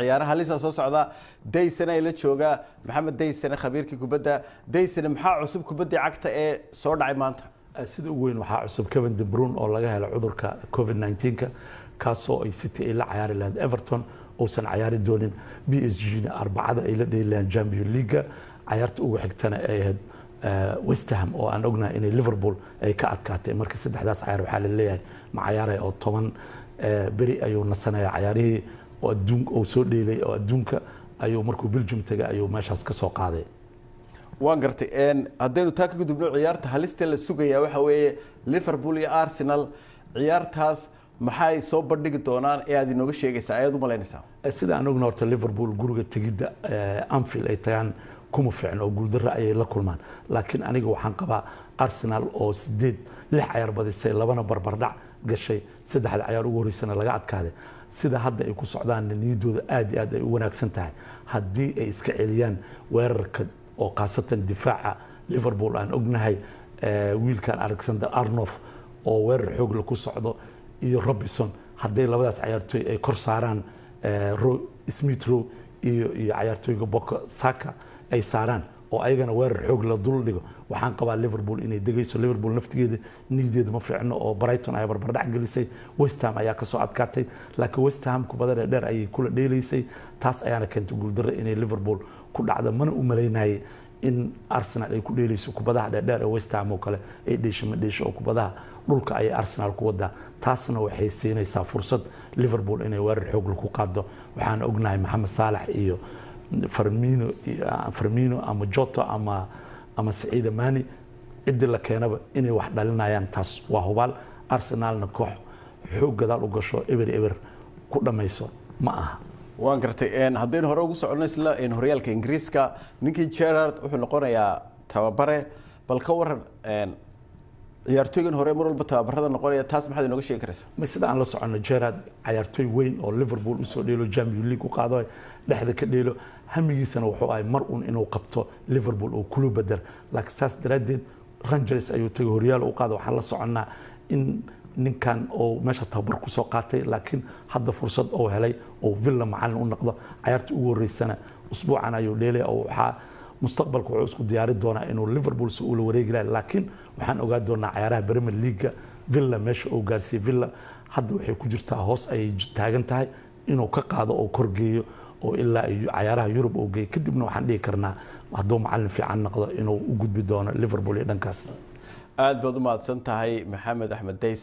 ciyaaraha halisa soo socda daysana ay la jooga maxamed daysana khabiirkii kubadda daysana maxaa cusub kubadda cagta ee soo dhacay maanta sida ugu weyn waxaa cusub Kevin De Bruyne oo laga helay cudurka COVID-19 kaasoo ay City ay la ciyaari lahayd Everton oosan ciyaari doonin PSG arbacada ay la dheelayaan Champions League ciyaarta ugu xigtana ay ahayd West Ham oo aan ognahay in Liverpool ay ka adkaatay markii saddexdaas ciyaar waxaa la leeyahay ma ciyaaray oo 10 beri ayuu nasanaya ciyaarihii oo adduunka oo soo dheelay oo adduunka ayuu markuu Belgium tagay ayuu meeshaas ka soo qaaday waan gartay haddaynu taa ka gudubno ciyaarta halista la sugaya waxa weeye Liverpool iyo Arsenal ciyaartaas maxay soo bandhigi doonaan ee aad inooga sheegaysaa ayadu malaynaysaa sida aan ognahay horta Liverpool guriga tagida Anfield ay tagaan kuma fiicno guuldarra ay la kulmaan laakiin aniga waxaan qabaa Arsenal oo 6 ciyaar badisay labana barbardhac gashay saddexda ciyaar ugu horeysana laga adkaaday sida hadda ay ku socdaan niyadooda aad iyo aad ay u wanaagsan tahay haddii ay iska celiyaan weerarka oo qaasatan difaaca Liverpool aan ognahay wiilkan Alexander Arnold oo weerar xoog la ku socdo iyo Robinson haddii labadaas ciyaartoy ay kor saaraan Smith Rowe iyo ciyaartoyga Bukayo Saka ay saaraan oo ayagana weerar xoog la dul dhigo waxaan qabaa Liverpool inay degayso Liverpool naftigeeda niideeda ma fiicno oo Brighton ay barbardhac gelisay West Ham ayaa ka soo adkaatay laakiin West Ham kubadda dheer ay kula dheelaysay taas ayaana keentay guuldarro inay Liverpool ku dhacdo mana u maleynayay in Arsenal ay ku dheelayso kubadaha dheer ee West Ham oo kale ay dheesho oo kubadaha dhulka ay Arsenal ku wadaa taasna waxay siinaysaa fursad Liverpool inay weerar xoog ku qaado waxaan ognahay Mohamed Salah iyo Firmino ama Jota ama Saïd Mane cid la keenaba inay wax dhalinayaan taas waa hubaal Arsenalna koox xoog gadaal u gasho eber ku dhamayso ma aha waan gartay haddaynu hore ugu socono isla horyaalka Ingiriiska ninkii Gerrard wuxuu noqonayaa tababare bal ka waran ciyaartoygan hore mar walba tababarada noqonaya taas maxaad inooga sheegi karaysaa ma sida aan la socono Gerrard ciyaartoy weyn oo Liverpool u soo dheelo Champions League u qaado dhexda ka dheelo hamigiisana wuxuu ay mar uun inuu qabto Liverpool oo kulu bedel laakiin saas daraadeed Rangers ayuu tagay horyaal u qaado waxaan la soconaa in ninkan oo meesha tababar ku soo qaatay laakiin hadda fursad oo helay oo Villa macallin u noqdo ciyaartii ugu horeysana usbuucan ayuu dheelay oo waxa mustaqbalka wuxuu isku diyaari doonaa inuu Liverpool soo ula wareegi lahayn laakiin waxaan ogaa doonaa ciyaaraha Premier League Villa meesha oo gaarsiiyay Villa hadda waxay ku jirtaa hoos ay taagan tahay inuu ka qaado oo korgeeyo oo ilaa ciyaaraha Europe oo geey kadibna waxaan dhihi karnaa hadduu macallin fiican noqdo inuu u gudbi doono Liverpool iyo dhankaas aad baad u mahadsan tahay Maxamed Axmed Days